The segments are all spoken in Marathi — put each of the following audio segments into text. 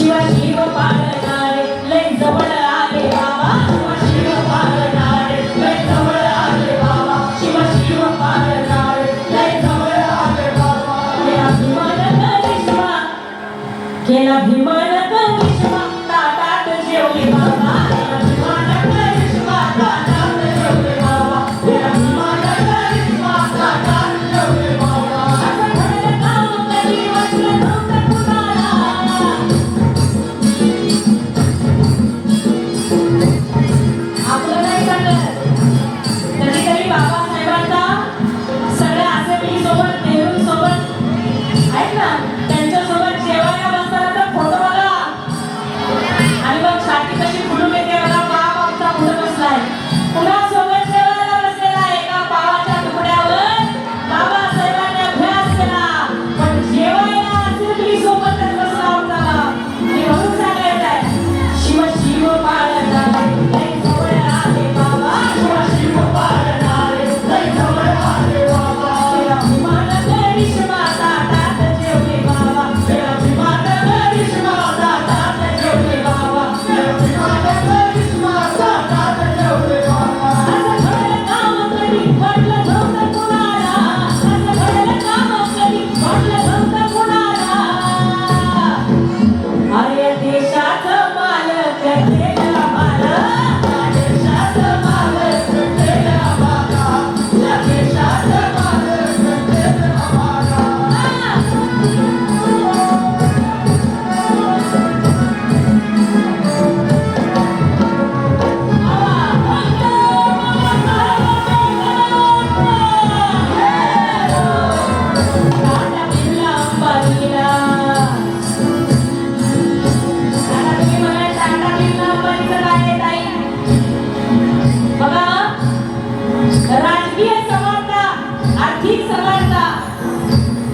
शिव शिव पाळणारे लय जवळ आले बाबा शिव शिव पाळणारे लय जवळ आले बाबा शिव शिव पाळणारे लय जवळ आले बाबा केला भीमान करिश्मा केला भीमान करिश्मा ताटात जेवले बाबा केला भीमान करिश्मा ताटात जेवले बाबा केला भीमान करिश्मा ताटात जेवले बाबा असं घडलं काम कधी वाटलं नव्हतं कुणाला आपलं नाही चाललं कधीतरी बाबासाहेबांचा सगळ्या असेंब्ली सोबत नेहरू सोबत आहेत ना त्यांच्यासोबत जेवायला बसताना फोटो बघा आणि मग छाती कशी फुलून येते बघा बाप आमचा पुढे बसलाय पुन्हा सोबत जेवायला बसलेला एका पावाच्या तुकड्यावर बाबासाहेबांनी अभ्यास केला पण जेवायला असेंब्ली सोबतच बसला होता आणि म्हणून सांगायचं आहे शिव शिव पाळणारे लय जवळ आले बाबा शिव शिव पाळणारे लय जवळ आले बाबा केला भीमान करिश्मा ताटात जेवले बाबा केला भीमान करिश्मा ताटात जेवले बाबा केला भीमान करिश्मा ताटात जेवले बाबा असं घडलं काम कधी वाटलं नव्हतं कुणाला असं घडलं काम कधी वाटलं नव्हतं कुणाला अरे देशाचं मालक केला मालक या देशाचं मालक केला बाबा या देशाचं मालक केला बाबा राजा बिर्ला अंबानीला आता तुम्ही म्हणाल टाटा बिर्ला अंबानीचं काय आहे ताई बघा राजकीय समानता आर्थिक समानता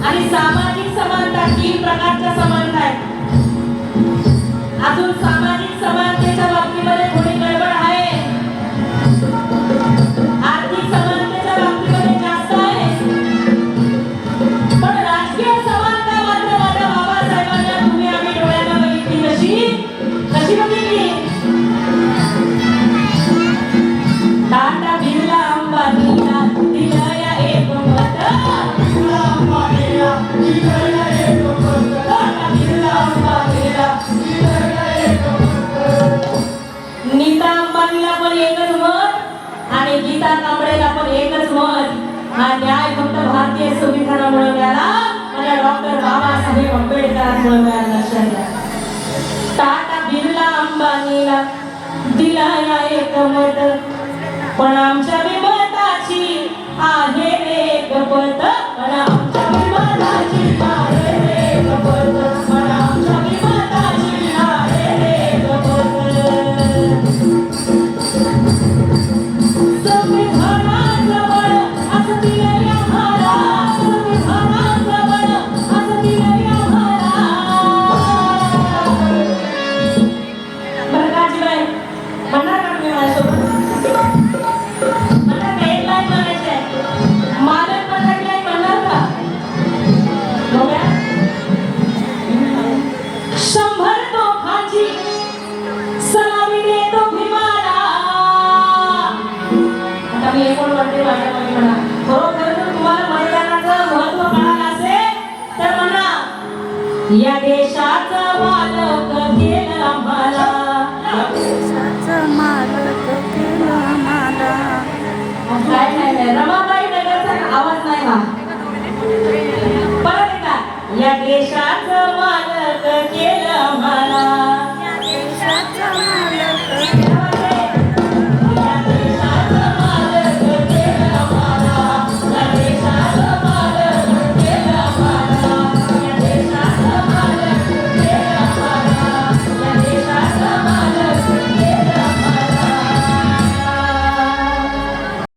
आणि सामाजिक समानता तीन प्रकारच्या समानता आहेत अजून सामाजिक समानतेच्या बाबतीमध्ये थोडी गडबड आहे आर्थिक समानतेच्या बाबतीमध्ये जास्त आहे पण राजकीय समानता मात्र माझ्या बाबासाहेबांना तुम्ही आम्ही डोळ्यानं बघितली कशी बघितली टाटा बिर्ला अंबानीला दिलं या एक मत बिर्ला अंबानीला दिलं या एक मत टाटा बिर्ला अंबानीला दिलं या एक मत नीता अंबानीला पण एकच मत आणि गीता कांबळेला पण एकच मत हा न्याय फक्त भारतीय संविधानामुळे मिळाला आणि डॉक्टर बाबासाहेब आंबेडकरांमुळे मिळाला लक्षात घ्या टाटा बिर्ला अंबानीला दिला या एक मत पण आमच्या विमताची आहे एक पत पण आमच्या विमताची आहे एक पत पण आमच्या विमताची आहे एक पत संविधानाजवळ असं दिलंय आम्हाला संविधानाजवळ असं दिलंय आम्हाला बरं का जीवाई म्हणणार का तुम्ही माझ्यासोबत मला हेडलाईन म्हणायचं आहे मालक हेडलाईन म्हणणार का बघा 100 तोफांची सलामी देतो भीमाला आता मी एकूण म्हणते माझ्या मागे म्हणा खरोखर जर तुम्हाला मैदानाचं महत्त्व कळालं असेल तर म्हणा या